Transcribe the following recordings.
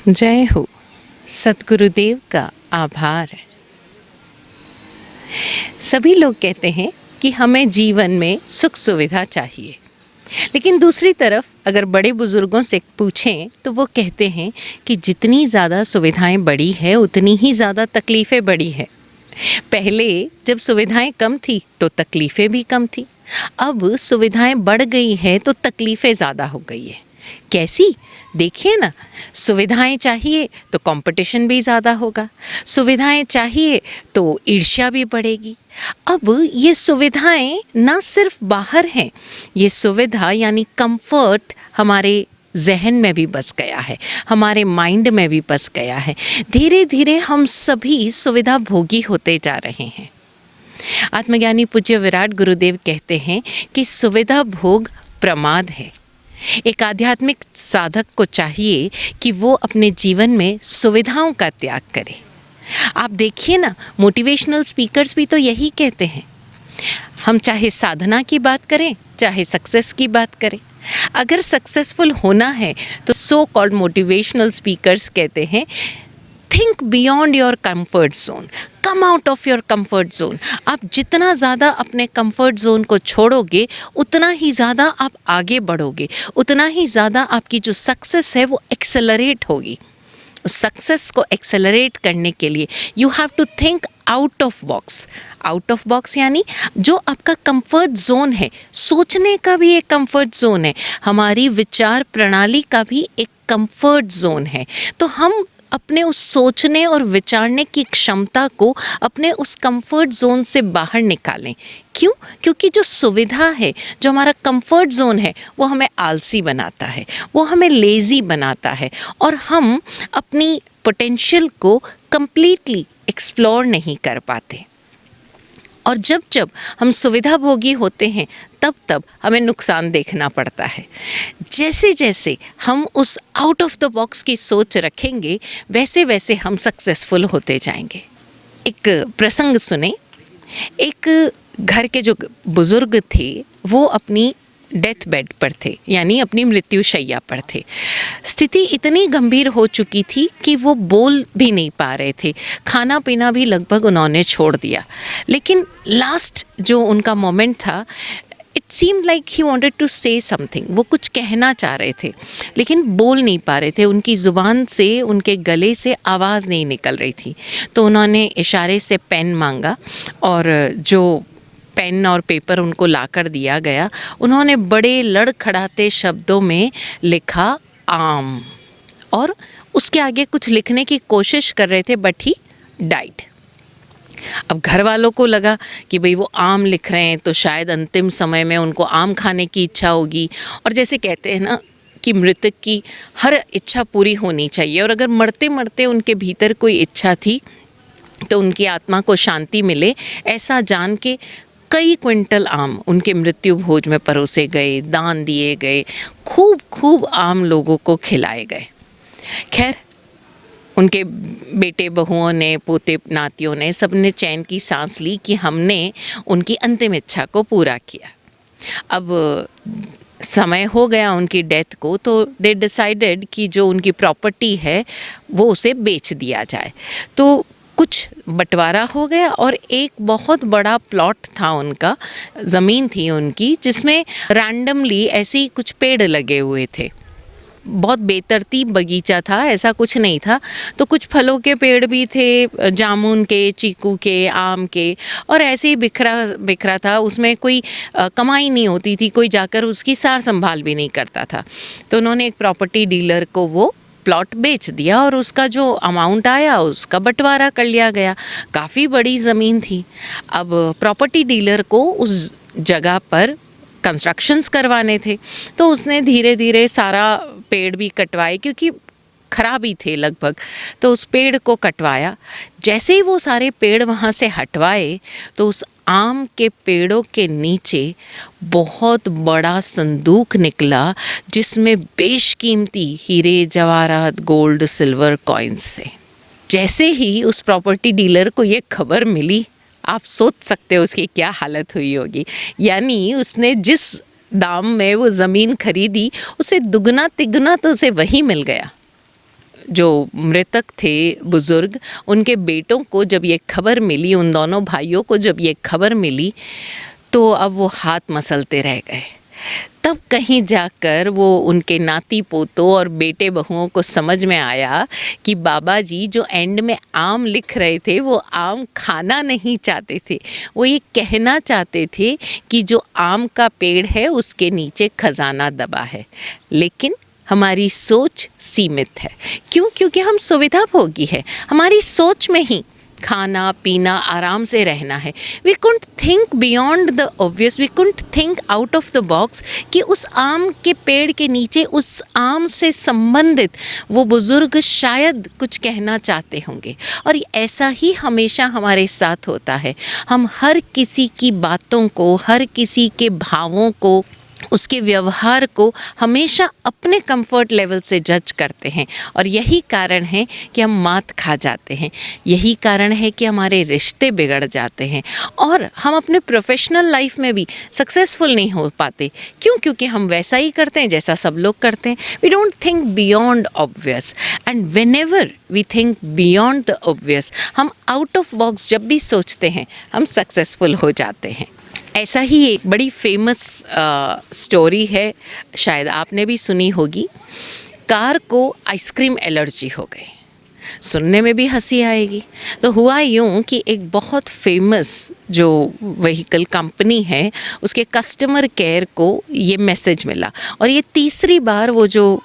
जय हो। सतगुरुदेव का आभार। सभी लोग कहते हैं कि हमें जीवन में सुख सुविधा चाहिए, लेकिन दूसरी तरफ अगर बड़े बुजुर्गों से पूछें तो वो कहते हैं कि जितनी ज़्यादा सुविधाएं बढ़ी है उतनी ही ज़्यादा तकलीफ़ें बढ़ी है। पहले जब सुविधाएं कम थी तो तकलीफ़ें भी कम थी, अब सुविधाएं बढ़ गई है तो तकलीफ़ें ज़्यादा हो गई है। कैसी? देखिए ना, सुविधाएं चाहिए तो कंपटीशन भी ज़्यादा होगा, सुविधाएं चाहिए तो ईर्ष्या भी बढ़ेगी। अब ये सुविधाएं ना सिर्फ बाहर हैं, ये सुविधा यानी कंफर्ट हमारे जहन में भी बस गया है, हमारे माइंड में भी बस गया है। धीरे धीरे हम सभी सुविधा भोगी होते जा रहे हैं। आत्मज्ञानी पूज्य विराट गुरुदेव कहते हैं कि सुविधा भोग प्रमाद है। एक आध्यात्मिक साधक को चाहिए कि वो अपने जीवन में सुविधाओं का त्याग करे। आप देखिए ना, मोटिवेशनल स्पीकर्स भी तो यही कहते हैं। हम चाहे साधना की बात करें, चाहे सक्सेस की बात करें, अगर सक्सेसफुल होना है तो सो कॉल्ड मोटिवेशनल स्पीकर्स कहते हैं, think beyond your comfort zone, come out of your comfort zone. आप जितना ज़्यादा अपने कंफर्ट जोन को छोड़ोगे उतना ही ज़्यादा आप आगे बढ़ोगे, उतना ही ज़्यादा आपकी जो सक्सेस है वो एक्सेलरेट होगी। उस सक्सेस को एक्सेलरेट करने के लिए you have to think out of box. Out of box यानी जो आपका कंफर्ट जोन है, सोचने का भी एक कंफर्ट जोन है, हमारी विचार प्रणाली का भी एक कंफर्ट जोन है। तो हम अपने उस सोचने और विचारने की क्षमता को अपने उस कंफर्ट जोन से बाहर निकालें। क्यों? क्योंकि जो सुविधा है, जो हमारा कंफर्ट जोन है, वो हमें आलसी बनाता है, वो हमें लेज़ी बनाता है और हम अपनी पोटेंशियल को कंप्लीटली एक्सप्लोर नहीं कर पाते। और जब जब हम सुविधा भोगी होते हैं तब तब हमें नुकसान देखना पड़ता है। जैसे जैसे हम उस आउट ऑफ द बॉक्स की सोच रखेंगे वैसे वैसे हम सक्सेसफुल होते जाएंगे। एक प्रसंग सुने। एक घर के जो बुज़ुर्ग थे वो अपनी डेथ बेड पर थे, यानी अपनी मृत्युशैया पर थे। स्थिति इतनी गंभीर हो चुकी थी कि वो बोल भी नहीं पा रहे थे, खाना पीना भी लगभग उन्होंने छोड़ दिया। लेकिन लास्ट जो उनका मोमेंट था, it seemed like he wanted to say something. वो कुछ कहना चाह रहे थे लेकिन बोल नहीं पा रहे थे, उनकी ज़ुबान से, उनके गले से आवाज़ नहीं निकल रही थी। तो उन्होंने इशारे से पेन मांगा और जो पेन और पेपर उनको लाकर दिया गया, उन्होंने बड़े लड़खड़ाते शब्दों में लिखा आम, और उसके आगे कुछ लिखने की कोशिश कर रहे थे, बट ही डाइड। अब घर वालों को लगा कि भाई वो आम लिख रहे हैं तो शायद अंतिम समय में उनको आम खाने की इच्छा होगी। और जैसे कहते हैं ना कि मृतक की हर इच्छा पूरी होनी चाहिए, और अगर मरते मरते उनके भीतर कोई इच्छा थी तो उनकी आत्मा को शांति मिले, ऐसा जान के कई क्विंटल आम उनके मृत्यु भोज में परोसे गए, दान दिए गए, खूब खूब आम लोगों को खिलाए गए। खैर, उनके बेटे बहुओं ने, पोते नातियों ने, सबने चैन की सांस ली कि हमने उनकी अंतिम इच्छा को पूरा किया। अब समय हो गया उनकी डेथ को, तो दे डिसाइडेड कि जो उनकी प्रॉपर्टी है वो उसे बेच दिया जाए। तो कुछ बंटवारा हो गया और एक बहुत बड़ा प्लॉट था उनका, ज़मीन थी उनकी, जिसमें रैंडमली ऐसे ही कुछ पेड़ लगे हुए थे। बहुत बेतरतीब बगीचा था, ऐसा कुछ नहीं था। तो कुछ फलों के पेड़ भी थे, जामुन के, चीकू के, आम के, और ऐसे ही बिखरा बिखरा था। उसमें कोई कमाई नहीं होती थी, कोई जाकर उसकी सार संभाल भी नहीं करता था। तो उन्होंने एक प्रॉपर्टी डीलर को वो प्लॉट बेच दिया और उसका जो अमाउंट आया उसका बंटवारा कर लिया गया। काफ़ी बड़ी ज़मीन थी। अब प्रॉपर्टी डीलर को उस जगह पर कंस्ट्रक्शंस करवाने थे, तो उसने धीरे धीरे सारा पेड़ भी कटवाए, क्योंकि खराब ही थे लगभग। तो उस पेड़ को कटवाया। जैसे ही वो सारे पेड़ वहाँ से हटवाए तो उस आम के पेड़ों के नीचे बहुत बड़ा संदूक निकला, जिसमें बेशकीमती हीरे जवाहरात, गोल्ड, सिल्वर कॉइन्स थे। जैसे ही उस प्रॉपर्टी डीलर को ये खबर मिली, आप सोच सकते हो उसकी क्या हालत हुई होगी। यानी उसने जिस दाम में वो ज़मीन खरीदी उससे दुगना तिगुना तो उसे वही मिल गया। जो मृतक थे बुज़ुर्ग, उनके बेटों को जब ये खबर मिली, उन दोनों भाइयों को जब ये खबर मिली, तो अब वो हाथ मसलते रह गए। तब कहीं जाकर वो उनके नाती पोतों और बेटे बहुओं को समझ में आया कि बाबा जी जो एंड में आम लिख रहे थे वो आम खाना नहीं चाहते थे, वो ये कहना चाहते थे कि जो आम का पेड़ है उसके नीचे खजाना दबा है। लेकिन हमारी सोच सीमित है। क्यों? क्योंकि हम सुविधा भोगी है, हमारी सोच में ही खाना पीना आराम से रहना है। We couldn't think beyond the obvious, we couldn't think out of the box कि उस आम के पेड़ के नीचे उस आम से संबंधित वो बुज़ुर्ग शायद कुछ कहना चाहते होंगे। और ऐसा ही हमेशा हमारे साथ होता है। हम हर किसी की बातों को, हर किसी के भावों को, उसके व्यवहार को हमेशा अपने कंफर्ट लेवल से जज करते हैं। और यही कारण है कि हम मात खा जाते हैं, यही कारण है कि हमारे रिश्ते बिगड़ जाते हैं और हम अपने प्रोफेशनल लाइफ में भी सक्सेसफुल नहीं हो पाते। क्यों? क्योंकि हम वैसा ही करते हैं जैसा सब लोग करते हैं। We don't think beyond obvious, and whenever we think beyond the obvious, हम आउट ऑफ बॉक्स जब भी सोचते हैं हम सक्सेसफुल हो जाते हैं। ऐसा ही एक बड़ी फेमस स्टोरी है, शायद आपने भी सुनी होगी। कार को आइसक्रीम एलर्जी हो गई। सुनने में भी हंसी आएगी। तो हुआ यूँ कि एक बहुत फेमस जो व्हीकल कंपनी है उसके कस्टमर केयर को ये मैसेज मिला, और ये तीसरी बार वो जो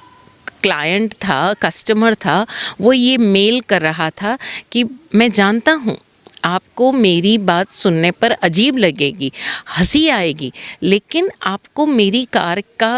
क्लाइंट था, कस्टमर था, वो ये मेल कर रहा था कि मैं जानता हूँ आपको मेरी बात सुनने पर अजीब लगेगी, हंसी आएगी, लेकिन आपको मेरी कार का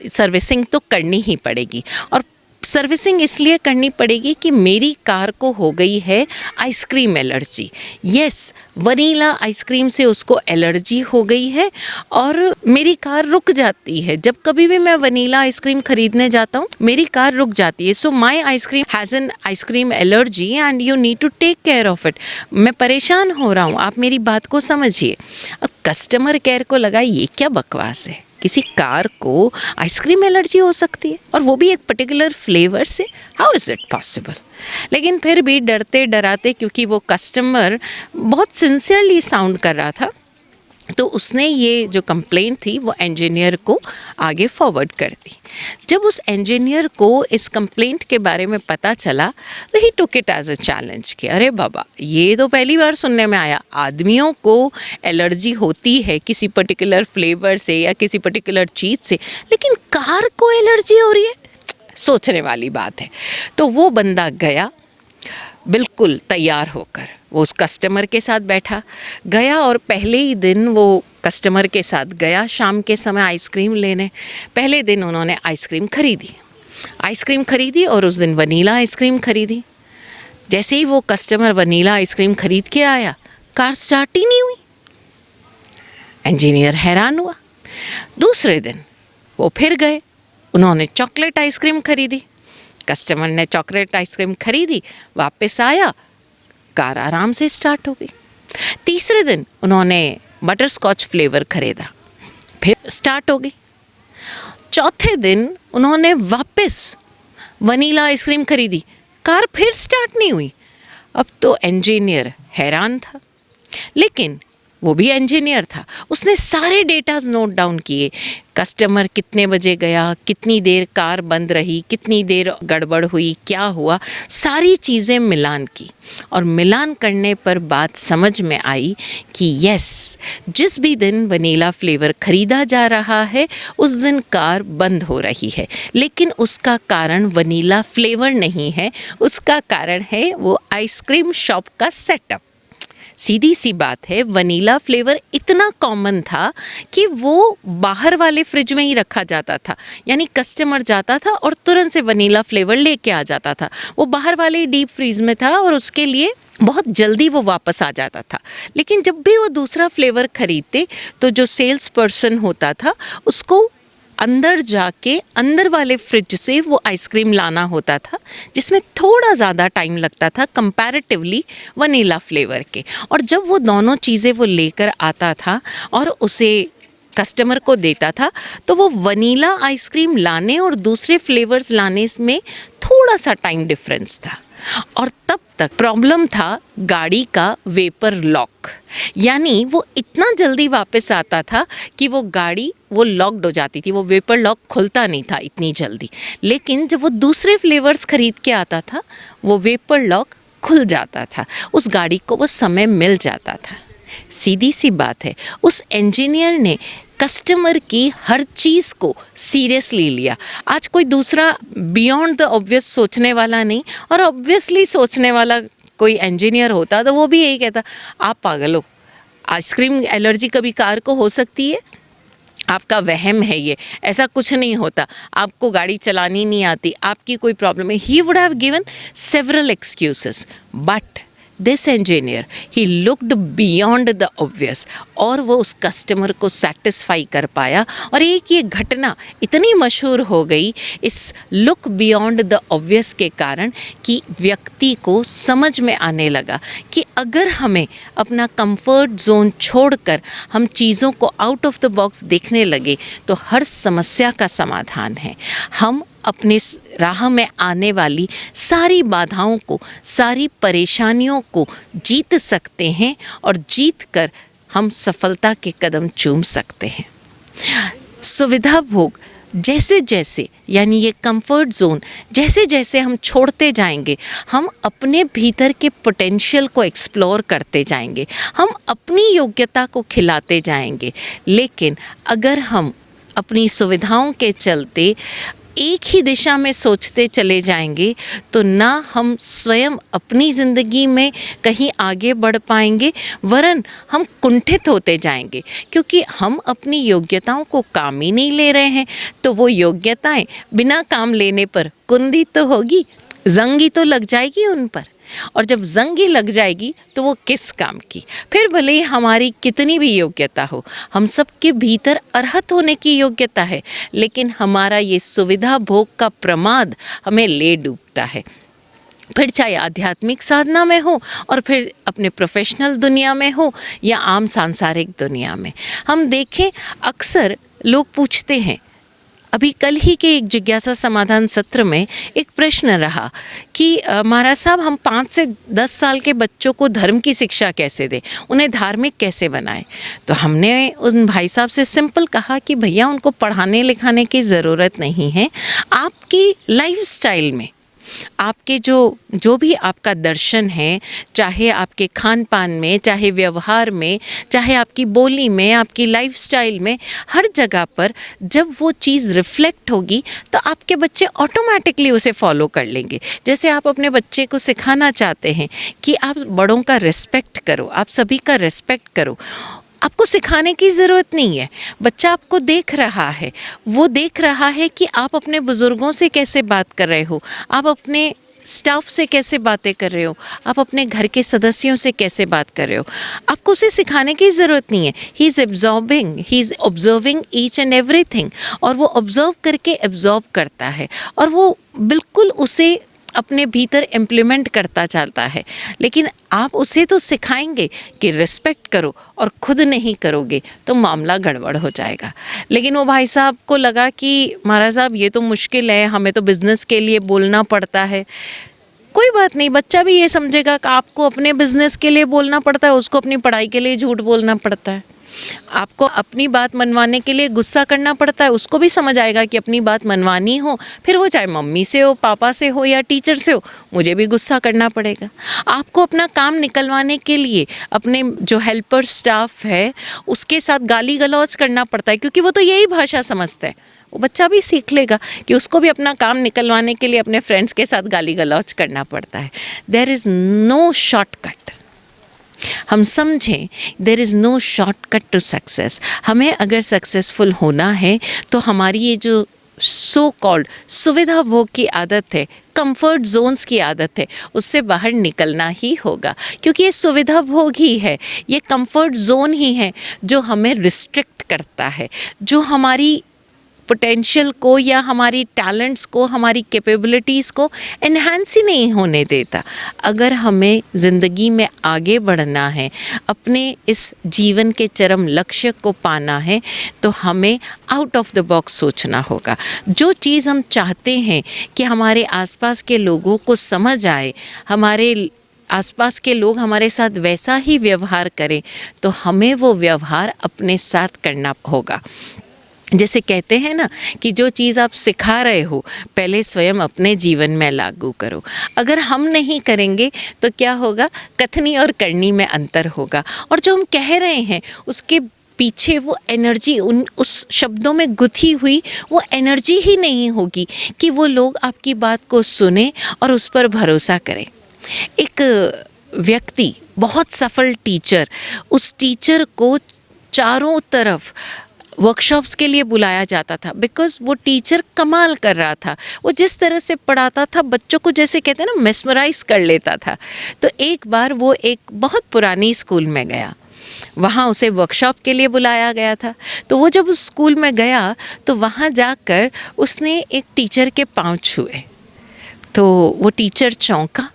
सर्विसिंग तो करनी ही पड़ेगी। और सर्विसिंग इसलिए करनी पड़ेगी कि मेरी कार को हो गई है ice cream allergy. Yes, vanilla ice cream से उसको एलर्जी हो गई है और मेरी कार रुक जाती है। जब कभी भी मैं वनीला आइसक्रीम खरीदने जाता हूँ मेरी कार रुक जाती है। So my ice cream has an ice cream allergy and you need to take care of it. मैं परेशान हो रहा हूँ, आप मेरी बात को समझिए। अब कस्टमर केयर को लगा ये क्या बकवास है, किसी कार को आइसक्रीम एलर्जी हो सकती है और वो भी एक पर्टिकुलर फ्लेवर से, हाउ इज़ इट पॉसिबल। लेकिन फिर भी डरते डराते, क्योंकि वो कस्टमर बहुत सिंसियरली साउंड कर रहा था, तो उसने ये जो कंप्लेंट थी वो इंजीनियर को आगे फॉरवर्ड कर दी। जब उस इंजीनियर को इस कंप्लेंट के बारे में पता चला तो he took it as a challenge कि अरे बाबा, ये तो पहली बार सुनने में आया, आदमियों को एलर्जी होती है किसी पर्टिकुलर फ्लेवर से या किसी पर्टिकुलर चीज़ से, लेकिन कार को एलर्जी हो रही है, सोचने वाली बात है। तो वो बंदा गया बिल्कुल तैयार होकर, वो उस कस्टमर के साथ बैठा गया और पहले ही दिन वो कस्टमर के साथ गया शाम के समय आइसक्रीम लेने। पहले दिन उन्होंने आइसक्रीम खरीदी और उस दिन वनीला आइसक्रीम खरीदी। जैसे ही वो कस्टमर वनीला आइसक्रीम खरीद के आया, कार स्टार्ट ही नहीं हुई। इंजीनियर हैरान हुआ। दूसरे दिन वो फिर गए, उन्होंने चॉकलेट आइसक्रीम खरीदी। कस्टमर ने चॉकलेट आइसक्रीम खरीदी, वापस आया, कार आराम से स्टार्ट हो गई। तीसरे दिन उन्होंने बटर स्कॉच फ्लेवर खरीदा, फिर स्टार्ट हो गई। चौथे दिन उन्होंने वापस वनीला आइसक्रीम खरीदी, कार फिर स्टार्ट नहीं हुई। अब तो इंजीनियर हैरान था, लेकिन वो भी इंजीनियर था, उसने सारे डेटाज नोट डाउन किए। कस्टमर कितने बजे गया, कितनी देर कार बंद रही, कितनी देर गड़बड़ हुई, क्या हुआ, सारी चीज़ें मिलान की। और मिलान करने पर बात समझ में आई कि यस, जिस भी दिन वनीला फ्लेवर ख़रीदा जा रहा है उस दिन कार बंद हो रही है, लेकिन उसका कारण वनीला फ्लेवर नहीं है, उसका कारण है वो आइसक्रीम शॉप का सेटअप। सीधी सी बात है, वनीला फ्लेवर इतना कॉमन था कि वो बाहर वाले फ्रिज में ही रखा जाता था, यानी कस्टमर जाता था और तुरंत से वनीला फ्लेवर लेके आ जाता था। वो बाहर वाले डीप फ्रीज में था और उसके लिए बहुत जल्दी वो वापस आ जाता था। लेकिन जब भी वो दूसरा फ्लेवर खरीदते तो जो सेल्स पर्सन होता था उसको अंदर जाके अंदर वाले फ्रिज से वो आइसक्रीम लाना होता था, जिसमें थोड़ा ज़्यादा टाइम लगता था कंपैरेटिवली वनीला फ्लेवर के। और जब वो दोनों चीज़ें वो लेकर आता था और उसे कस्टमर को देता था तो वो वनीला आइसक्रीम लाने और दूसरे फ्लेवर्स लाने में थोड़ा सा टाइम डिफरेंस था। और तब तक प्रॉब्लम था गाड़ी का वेपर लॉक, यानी वो इतना जल्दी वापस आता था कि वो गाड़ी वो लॉक्ड हो जाती थी, वो वेपर लॉक खुलता नहीं था इतनी जल्दी। लेकिन जब वो दूसरे फ्लेवर्स खरीद के आता था वो वेपर लॉक खुल जाता था, उस गाड़ी को वो समय मिल जाता था। सीधी सी बात है, उस इंजीनियर ने कस्टमर की हर चीज़ को सीरियसली लिया। आज कोई दूसरा बियॉन्ड द ऑब्वियस सोचने वाला नहीं, और ऑब्वियसली सोचने वाला कोई इंजीनियर होता तो वो भी यही कहता, आप पागल हो, आइसक्रीम एलर्जी कभी कार को हो सकती है, आपका वहम है ये, ऐसा कुछ नहीं होता, आपको गाड़ी चलानी नहीं आती, आपकी कोई प्रॉब्लम है। He would have given several excuses, but this engineer he looked beyond the obvious, और वो उस कस्टमर को सेटिस्फाई कर पाया। और एक ये घटना इतनी मशहूर हो गई इस लुक बियॉन्ड द ऑब्वियस के कारण कि व्यक्ति को समझ में आने लगा कि अगर हमें अपना कंफर्ट जोन छोड़कर हम चीज़ों को आउट ऑफ द बॉक्स देखने लगे तो हर समस्या का समाधान है। हम अपने राह में आने वाली सारी बाधाओं को, सारी परेशानियों को जीत सकते हैं, और जीत कर हम सफलता के कदम चूम सकते हैं। सुविधा भोग जैसे जैसे, यानी ये कंफर्ट जोन जैसे जैसे हम छोड़ते जाएंगे, हम अपने भीतर के पोटेंशियल को एक्सप्लोर करते जाएंगे, हम अपनी योग्यता को खिलाते जाएंगे। लेकिन अगर हम अपनी सुविधाओं के चलते एक ही दिशा में सोचते चले जाएंगे तो ना हम स्वयं अपनी ज़िंदगी में कहीं आगे बढ़ पाएंगे, वरन हम कुंठित होते जाएंगे, क्योंकि हम अपनी योग्यताओं को काम ही नहीं ले रहे हैं। तो वो योग्यताएं बिना काम लेने पर कुंदी तो होगी, जंगी तो लग जाएगी उन पर, और जब जंगी लग जाएगी तो वो किस काम की। फिर भले ही हमारी कितनी भी योग्यता हो, हम सब के भीतर अर्हत होने की योग्यता है, लेकिन हमारा ये सुविधा भोग का प्रमाद हमें ले डूबता है। फिर चाहे आध्यात्मिक साधना में हो और फिर अपने प्रोफेशनल दुनिया में हो या आम सांसारिक दुनिया में। हम देखें, अक्सर लोग पूछते हैं, अभी कल ही के एक जिज्ञासा समाधान सत्र में एक प्रश्न रहा कि महाराज साहब, हम 5 से 10 साल के बच्चों को धर्म की शिक्षा कैसे दें, उन्हें धार्मिक कैसे बनाएं। तो हमने उन भाई साहब से सिंपल कहा कि भैया, उनको पढ़ाने लिखाने की ज़रूरत नहीं है। आपकी लाइफस्टाइल में, आपके जो भी आपका दर्शन है, चाहे आपके खान पान में, चाहे व्यवहार में, चाहे आपकी बोली में, आपकी लाइफस्टाइल में, हर जगह पर जब वो चीज़ रिफ्लेक्ट होगी तो आपके बच्चे ऑटोमेटिकली उसे फॉलो कर लेंगे। जैसे आप अपने बच्चे को सिखाना चाहते हैं कि आप बड़ों का रिस्पेक्ट करो, आप सभी का रिस्पेक्ट करो, आपको सिखाने की ज़रूरत नहीं है। बच्चा आपको देख रहा है, वो देख रहा है कि आप अपने बुज़ुर्गों से कैसे बात कर रहे हो, आप अपने स्टाफ से कैसे बातें कर रहे हो, आप अपने घर के सदस्यों से कैसे बात कर रहे हो। आपको उसे सिखाने की ज़रूरत नहीं है। He is observing each and everything, और वो ऑब्जर्व करके एब्जॉर्ब करता है, और वो बिल्कुल उसे अपने भीतर इम्प्लीमेंट करता चलता है। लेकिन आप उसे तो सिखाएंगे कि रिस्पेक्ट करो, और खुद नहीं करोगे तो मामला गड़बड़ हो जाएगा। लेकिन वो भाई साहब को लगा कि महाराज साहब, ये तो मुश्किल है, हमें तो बिज़नेस के लिए बोलना पड़ता है। कोई बात नहीं, बच्चा भी ये समझेगा कि आपको अपने बिज़नेस के लिए बोलना पड़ता है, उसको अपनी पढ़ाई के लिए झूठ बोलना पड़ता है। आपको अपनी बात मनवाने के लिए गुस्सा करना पड़ता है, उसको भी समझ आएगा कि अपनी बात मनवानी हो, फिर वो चाहे मम्मी से हो, पापा से हो या टीचर से हो, मुझे भी गुस्सा करना पड़ेगा। आपको अपना काम निकलवाने के लिए अपने जो हेल्पर स्टाफ है उसके साथ गाली गलौज करना पड़ता है, क्योंकि वो तो यही भाषा समझता है। वो बच्चा भी सीख लेगा कि उसको भी अपना काम निकलवाने के लिए अपने फ्रेंड्स के साथ गाली गलौज करना पड़ता है। There is no shortcut. हम समझें, there is no shortcut to success. हमें अगर सक्सेसफुल होना है तो हमारी ये जो सो कॉल्ड सुविधा भोग की आदत है, कंफर्ट जोन्स की आदत है, उससे बाहर निकलना ही होगा। क्योंकि ये सुविधा भोग ही है, ये कंफर्ट जोन ही है जो हमें रिस्ट्रिक्ट करता है, जो हमारी पोटेंशियल को या हमारी टैलेंट्स को, हमारी कैपेबिलिटीज़ को एनहांस ही नहीं होने देता। अगर हमें ज़िंदगी में आगे बढ़ना है, अपने इस जीवन के चरम लक्ष्य को पाना है, तो हमें आउट ऑफ द बॉक्स सोचना होगा। जो चीज़ हम चाहते हैं कि हमारे आसपास के लोगों को समझ आए, हमारे आसपास के लोग हमारे साथ वैसा ही व्यवहार करें, तो हमें वो व्यवहार अपने साथ करना होगा। जैसे कहते हैं ना कि जो चीज़ आप सिखा रहे हो पहले स्वयं अपने जीवन में लागू करो। अगर हम नहीं करेंगे तो क्या होगा, कथनी और करनी में अंतर होगा, और जो हम कह रहे हैं उसके पीछे वो एनर्जी, उस शब्दों में गुथी हुई वो एनर्जी ही नहीं होगी कि वो लोग आपकी बात को सुने और उस पर भरोसा करें। एक व्यक्ति, बहुत सफल टीचर, उस टीचर को चारों तरफ वर्कशॉप्स के लिए बुलाया जाता था, बिकॉज़ वो टीचर कमाल कर रहा था। वो जिस तरह से पढ़ाता था बच्चों को, जैसे कहते हैं ना, मेस्मराइज कर लेता था। तो एक बार वो एक बहुत पुरानी स्कूल में गया, वहाँ उसे वर्कशॉप के लिए बुलाया गया था। तो वो जब उस स्कूल में गया तो वहाँ जाकर उसने एक टीचर के पाँव छुए। तो वो टीचर चौंका,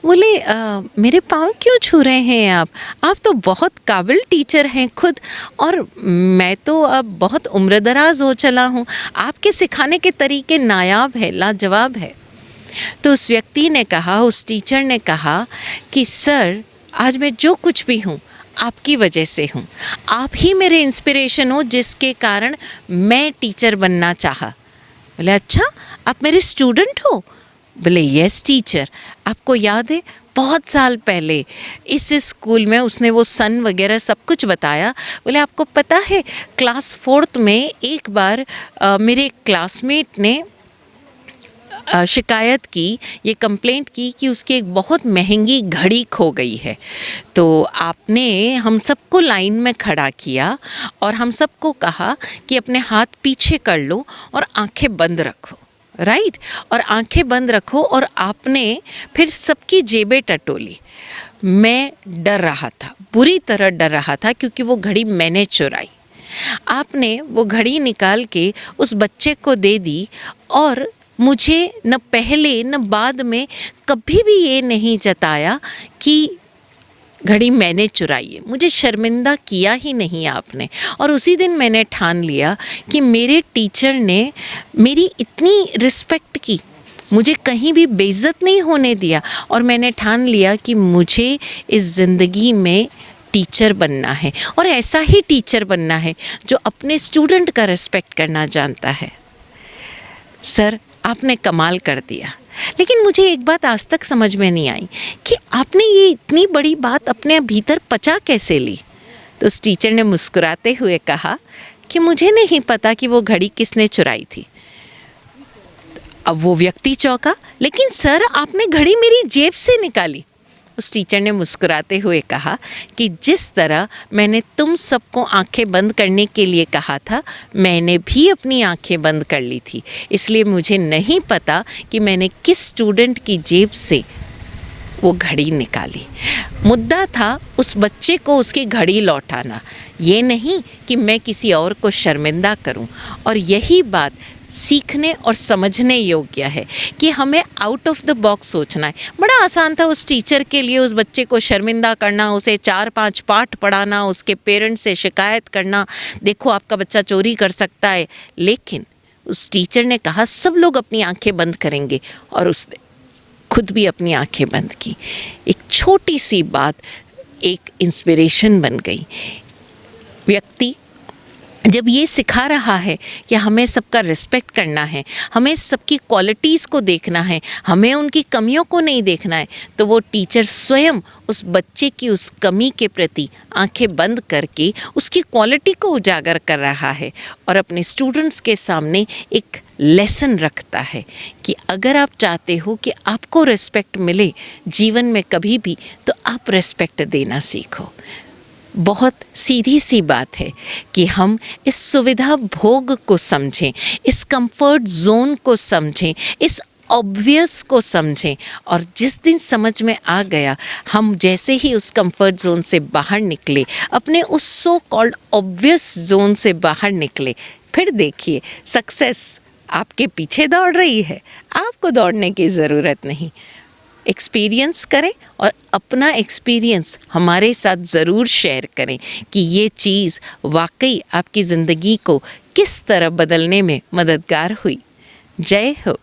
बोले मेरे पाँव क्यों छू रहे हैं आप तो बहुत काबिल टीचर हैं खुद, और मैं तो अब बहुत उम्रदराज हो चला हूँ, आपके सिखाने के तरीके नायाब है, लाजवाब है। तो उस व्यक्ति ने कहा, उस टीचर ने कहा कि सर, आज मैं जो कुछ भी हूँ आपकी वजह से हूँ, आप ही मेरे इंस्पिरेशन हो जिसके कारण मैं टीचर बनना चाहा। बोले अच्छा, आप मेरे स्टूडेंट हो? बोले यस टीचर। आपको याद है बहुत साल पहले इस स्कूल में, उसने वो सन वगैरह सब कुछ बताया। बोले आपको पता है क्लास 4th में एक बार मेरे क्लासमेट ने शिकायत की, ये कंप्लेंट की कि उसकी एक बहुत महंगी घड़ी खो गई है। तो आपने हम सबको लाइन में खड़ा किया और हम सबको कहा कि अपने हाथ पीछे कर लो और आंखें बंद रखो, राइट, और आंखें बंद रखो, और आपने फिर सबकी जेबें टटोली। मैं डर रहा था, बुरी तरह डर रहा था, क्योंकि वो घड़ी मैंने चुराई। आपने वो घड़ी निकाल के उस बच्चे को दे दी, और मुझे न पहले न बाद में कभी भी ये नहीं जताया कि घड़ी मैंने चुराई है। मुझे शर्मिंदा किया ही नहीं आपने। और उसी दिन मैंने ठान लिया कि मेरे टीचर ने मेरी इतनी रिस्पेक्ट की, मुझे कहीं भी बेइज्जत नहीं होने दिया, और मैंने ठान लिया कि मुझे इस ज़िंदगी में टीचर बनना है, और ऐसा ही टीचर बनना है जो अपने स्टूडेंट का रिस्पेक्ट करना जानता है। सर, आपने कमाल कर दिया। लेकिन मुझे एक बात आज तक समझ में नहीं आई कि आपने ये इतनी बड़ी बात अपने भीतर पचा कैसे ली। तो उस टीचर ने मुस्कुराते हुए कहा कि मुझे नहीं पता कि वो घड़ी किसने चुराई थी। अब वो व्यक्ति चौंका, लेकिन सर आपने घड़ी मेरी जेब से निकाली। उस टीचर ने मुस्कुराते हुए कहा कि जिस तरह मैंने तुम सबको आंखें बंद करने के लिए कहा था, मैंने भी अपनी आंखें बंद कर ली थी, इसलिए मुझे नहीं पता कि मैंने किस स्टूडेंट की जेब से वो घड़ी निकाली। मुद्दा था उस बच्चे को उसकी घड़ी लौटाना, ये नहीं कि मैं किसी और को शर्मिंदा करूं। और यही बात सीखने और समझने योग्य है कि हमें आउट ऑफ द बॉक्स सोचना है। बड़ा आसान था उस टीचर के लिए उस बच्चे को शर्मिंदा करना, उसे 4-5 पाठ पढ़ाना, उसके पेरेंट्स से शिकायत करना, देखो आपका बच्चा चोरी कर सकता है। लेकिन उस टीचर ने कहा सब लोग अपनी आंखें बंद करेंगे, और उसने खुद भी अपनी आंखें बंद की। एक छोटी सी बात एक इंस्पिरेशन बन गई। व्यक्ति जब ये सिखा रहा है कि हमें सबका रिस्पेक्ट करना है, हमें सबकी क्वालिटीज़ को देखना है, हमें उनकी कमियों को नहीं देखना है, तो वो टीचर स्वयं उस बच्चे की उस कमी के प्रति आंखें बंद करके उसकी क्वालिटी को उजागर कर रहा है, और अपने स्टूडेंट्स के सामने एक लेसन रखता है कि अगर आप चाहते हो कि आपको रिस्पेक्ट मिले जीवन में कभी भी, तो आप रिस्पेक्ट देना सीखो। बहुत सीधी सी बात है कि हम इस सुविधा भोग को समझें, इस कंफर्ट जोन को समझें, इस ऑब्वियस को समझें, और जिस दिन समझ में आ गया, हम जैसे ही उस कंफर्ट जोन से बाहर निकले, अपने उस सो कॉल्ड ऑब्वियस जोन से बाहर निकले, फिर देखिए सक्सेस आपके पीछे दौड़ रही है, आपको दौड़ने की ज़रूरत नहीं। एक्सपीरियंस करें और अपना एक्सपीरियंस हमारे साथ ज़रूर शेयर करें कि ये चीज़ वाकई आपकी ज़िंदगी को किस तरह बदलने में मददगार हुई। जय हो।